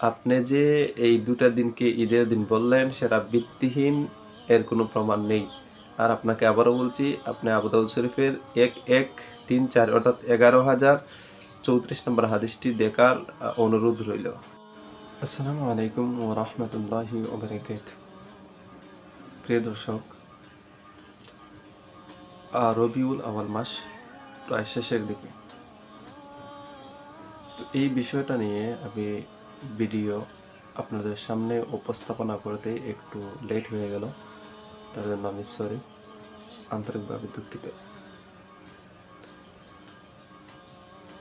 আপনি যে এই দুটা দিনকে ঈদের দিন বললেন সেটা ভিত্তিহীন, এর কোনো প্রমাণ নেই। আর আপনাকে আবারও বলছি, আপনি আবু দাউদ শরীফের 1134 অর্থাৎ 11,034 নম্বর হাদিসটি দেখার অনুরোধ রইল। আসসালামু আলাইকুম ওয়া রাহমাতুল্লাহি ওয়া বারাকাতুহু। প্রিয় দর্শক, রবিউল আউয়াল মাস প্রায় শেষের দিকে। তো এই বিষয়টা নিয়ে আমি ভিডিও আপনাদের সামনে উপস্থাপনা করতে একটু লেট হয়ে গেল, তার জন্য আমি সরি, আন্তরিকভাবে দুঃখিত।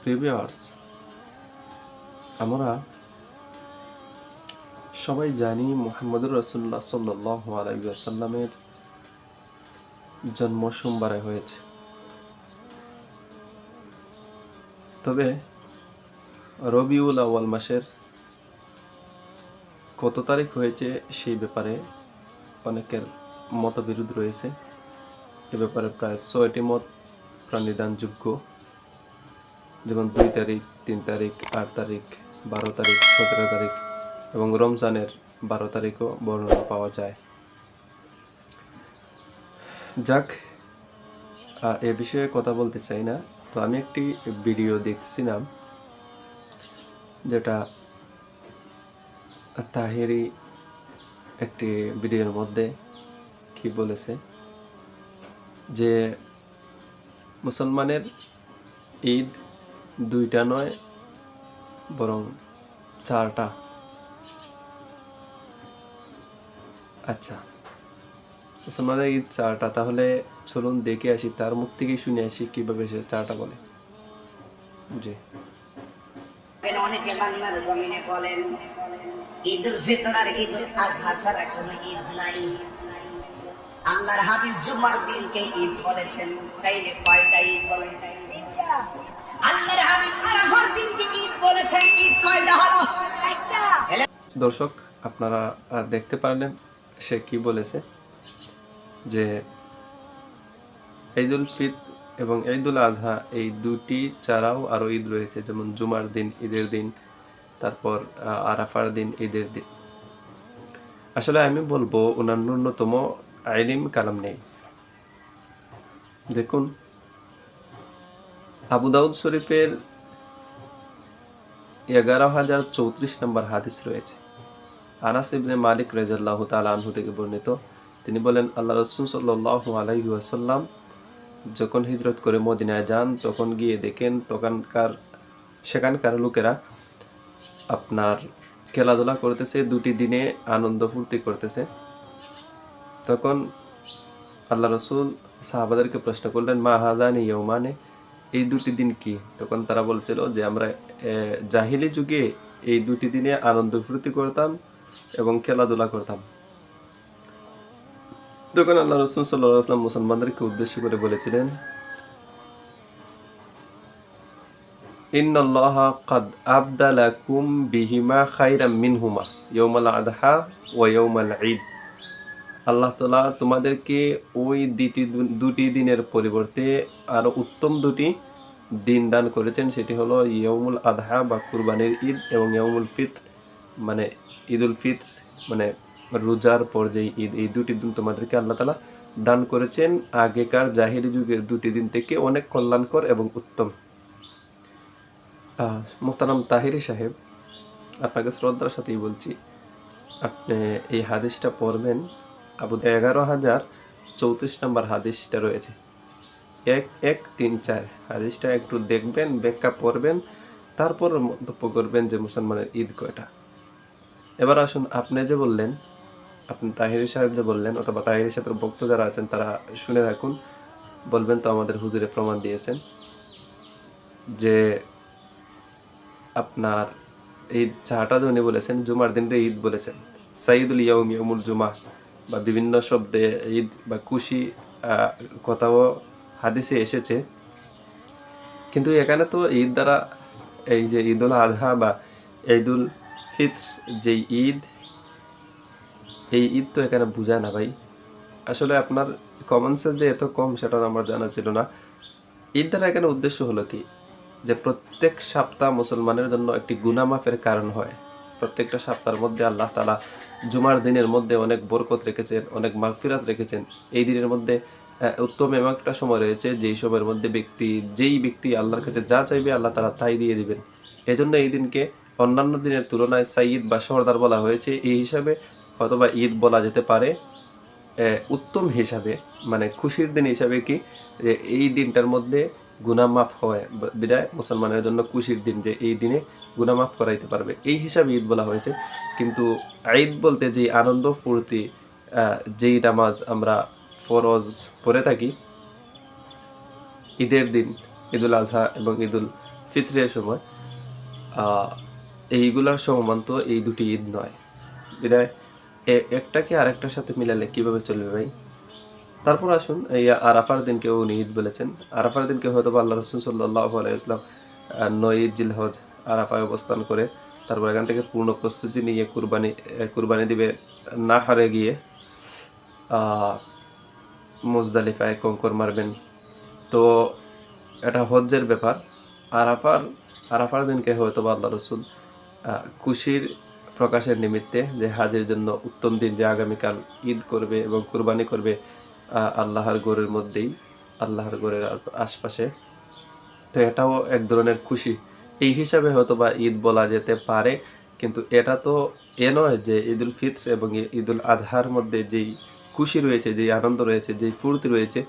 ভিউয়ার্স, আমরা সবাই জানি মুহাম্মদুর রাসূলুল্লাহ সাল্লাল্লাহু আলাইহি ওয়াসাল্লামের জন্ম সোমবারে হয়েছে। তবে রবিউল আউয়াল মাসের কত তারিখ হয়েছে সেই ব্যাপারে অনেকের মতবিরোধ রয়েছে। এ ব্যাপারে প্রায় 6টি মত প্রাণিধানযোগ্য, যেমন 2 তারিখ, 3 তারিখ, 8 তারিখ, 12 তারিখ, 17 তারিখ এবং রমজানের 12 তারিখও বর্ণনা পাওয়া যায়। যাক, এ বিষয়ে কথা বলতে চাই না। তো আমি একটি ভিডিও দেখছিলাম, যেটা তাহেরি একটি ভিডিওর মধ্যে কি বলেছে যে মুসলমানের ঈদ 2টা নয় বরং 4টা। আচ্ছা, মুসলমানের ঈদ 4টা, তাহলে চলুন দেখে আসি, তার মুখ থেকেই শুনে আসি কিভাবে সে 4টা বলে। জি, অনেকে বাংলার জমিনে বলেন ঈদুল ফিতর আর ঈদুল আজহা ছাড়া কোনো ঈদ নাই। আল্লাহর হাবিব জুমার দিনকে ঈদ বলেছেন, তাইলে কয়টা ঈদ বলেন? আল্লাহর হাবিব আরাফার দিনকে ঈদ বলেছেন, ঈদ কয়টা হলো? 4টা। দর্শক, আপনারা দেখতে পারলেন সে কি বলেছে, যে ঈদুল ফিতর এবং ঈদুল আজহা এই দুটি ছাড়াও আরও ঈদ রয়েছে, যেমন জুমার দিন ঈদের দিন, তারপর আরাফার দিন ঈদের দিন। আসলে আমি বলবো ওনার ন্যূনতম ইলম কালাম নেই। দেখুন, আবু দাউদ শরীফের 11,034 নম্বর হাদিস রয়েছে। আনাস ইবনে মালিক রাদিয়াল্লাহু তাআলা আনহু থেকে বর্ণিত, তিনি বলেন, আল্লাহ রাসূল সাল্লাল্লাহু আলাইহি ওয়াসাল্লাম যখন হিজরত করে মদিনায় যান, তখন গিয়ে দেখেন সেখানকার লোকেরা আপনার খেলাধুলা করতেছে, 2টি দিনে আনন্দ ফুর্তি করতেছে। তখন আল্লাহ রসুল সাহাবাদেরকে প্রশ্ন করলেন, মা হাযানি ইয়াউমানে, এই 2টি দিন কি? তখন তারা বলছিল যে আমরা জাহিলি যুগে এই 2টি দিনে আনন্দ ফুর্তি করতাম এবং খেলাধুলা করতাম। তখন আল্লাহ রসুল সাল্লাল্লাহু আলাইহি ওয়াসাল্লাম মুসলমানদেরকে উদ্দেশ্য করে বলেছিলেন, ইন্নাল্লাহা কাদ আবদালাকুম বিহিমা খায়রাম মিনহুমা ইয়াউমাল আদহা ওয়া ইয়াউমাল ঈদ। আল্লাহ তাআলা তোমাদেরকে ওই 2টি দিনের পরিবর্তে আরো উত্তম 2টি দিন দান করেছেন। সেটি হলো ইয়াউমুল আদহা বা কুরবানির ঈদ এবং ইয়াউমুল ফিতর মানে ঈদুল ফিতর মানে রোজার পর যেই ঈদ, এই 2টি দিন তোমাদেরকে আল্লাহ তাআলা দান করেছেন আগেকার জাহিলি যুগের 2টি দিন থেকে অনেক কল্যাণকর এবং উত্তম। মোহতারাম তাহেরি সাহেব, আপনাকে শ্রদ্ধার সাথেই বলছি, আপনি এই হাদিসটা পড়বেন। 11,034 নম্বর হাদিসটা রয়েছে, 1134 হাদিসটা একটু দেখবেন, ব্যাখ্যা পড়বেন, তারপর মন্তব্য করবেন যে মুসলমানের ঈদ কয়টা। এবার আসুন, আপনি যে বললেন, আপনি তাহেরি সাহেব যে বললেন, অথবা তাহেরি সাহেবের বক্তা যারা আছেন তারা শুনে রাখুন, বলবেন তো আমাদের হুজুরে প্রমাণ দিয়েছেন যে আপনার ঈদ 4টা উনি বলেছেন, জুমার দিনটা ঈদ বলেছেন, সাইদুল ইয়াউম ইয়াউমুল জুমা বা বিভিন্ন শব্দে ঈদ বা খুশি কথাও হাদিসে এসেছে। কিন্তু এখানে তো ঈদ দ্বারা এই যে ঈদুল আজহা বা ঈদুল ফিতর যেই ঈদ, এই ঈদ তো এখানে বোঝায় না ভাই। আসলে আপনার কমন সেন্স যে এত কম সেটা আমার জানা ছিল না। ঈদ দ্বারা এখানে উদ্দেশ্য হলো কি, যে প্রত্যেক সপ্তাহ মুসলমানের জন্য একটি গুনাহ মাফের কারণ হয়। প্রত্যেকটা সপ্তাহের মধ্যে আল্লাহ তাআলা জুমার দিনের মধ্যে অনেক বরকত রেখেছেন, অনেক মাগফিরাত রেখেছেন। এই দিনের মধ্যে উত্তম এমন একটা সময় রয়েছে যেই সময়ের মধ্যে যেই ব্যক্তি আল্লাহর কাছে যা চাইবে আল্লাহ তাআলা তাই দিয়ে দিবেন। এজন্য এই দিনকে অন্যান্য দিনের তুলনায় সাইয়্যিদ বা সরদার বলা হয়েছে। এই হিসাবে অথবা ঈদ বলা যেতে পারে উত্তম হিসাবে, মানে খুশির দিন হিসাবে কি যে এই দিনটার মধ্যে গুনাহ মাফ হয় বিদায় মুসলমানের জন্য খুশির দিন, যে এই দিনে গুনাহ মাফ করাইতে পারবে, এই হিসাবে ঈদ বলা হয়েছে। কিন্তু ঈদ বলতে যেই আনন্দ ফুর্তি, যেই নামাজ আমরা ফরজ পড়ে থাকি ঈদের দিন, ঈদুল আজহা এবং ঈদুল ফিতরের সময়, এইগুলার সমান তো এই দুটি ঈদ নয়। বিদায় একটাকে আরেকটার সাথে মিলালে কিভাবে চলবে ভাই? তারপর আসুন, এই আরাফার দিনকে উনি ঈদ বলেছেন। আরাফার দিনকে হয়তো আল্লাহ রাসূল সাল্লাল্লাহু আলাইহি ওয়াসাল্লাম ৯ জিলহজ আরাফায় অবস্থান করে তারপর এখান থেকে পূর্ণ প্রস্তুতি নিয়ে কুরবানি দিবে নাহারে গিয়ে মুজদালিফায় কঙ্কর মারবেন। তো এটা হজ্জের ব্যাপার। আরাফার দিনকে হয়তো আল্লাহ রসুল খুশির প্রকাশের নিমিত্তে যে হাজের জন্য উত্তম দিন, যে আগামীকাল ঈদ করবে এবং কুরবানি করবে আল্লাহর ঘরের মধ্যেই, আল্লাহর ঘরের আশপাশে, তো এটাও এক ধরনের খুশি, এই হিসাবে হয়তো বা ঈদ বলা যেতে পারে। কিন্তু এটা তো নয় যে ঈদুল ফিতর এবং ঈদুল আজহার মধ্যে যেই খুশি রয়েছে, যেই আনন্দ রয়েছে, যেই ফুর্তি রয়েছে,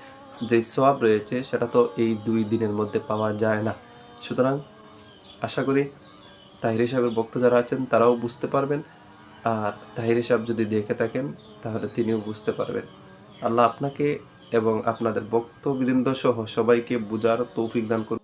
যেই সওয়াব রয়েছে, সেটা তো এই দুই দিনের মধ্যে পাওয়া যায় না। সুতরাং আশা করি তাহির সাহেবের বক্তা যারা আছেন তারাও বুঝতে পারবেন, আর তাহির সাহেব যদি দেখে থাকেন তাহলে তিনিও বুঝতে পারবেন। আল্লাহ আপনাকে এবং আপনাদের বক্তবৃন্দ সহ সবাইকে বুঝার তৌফিক দান করুন।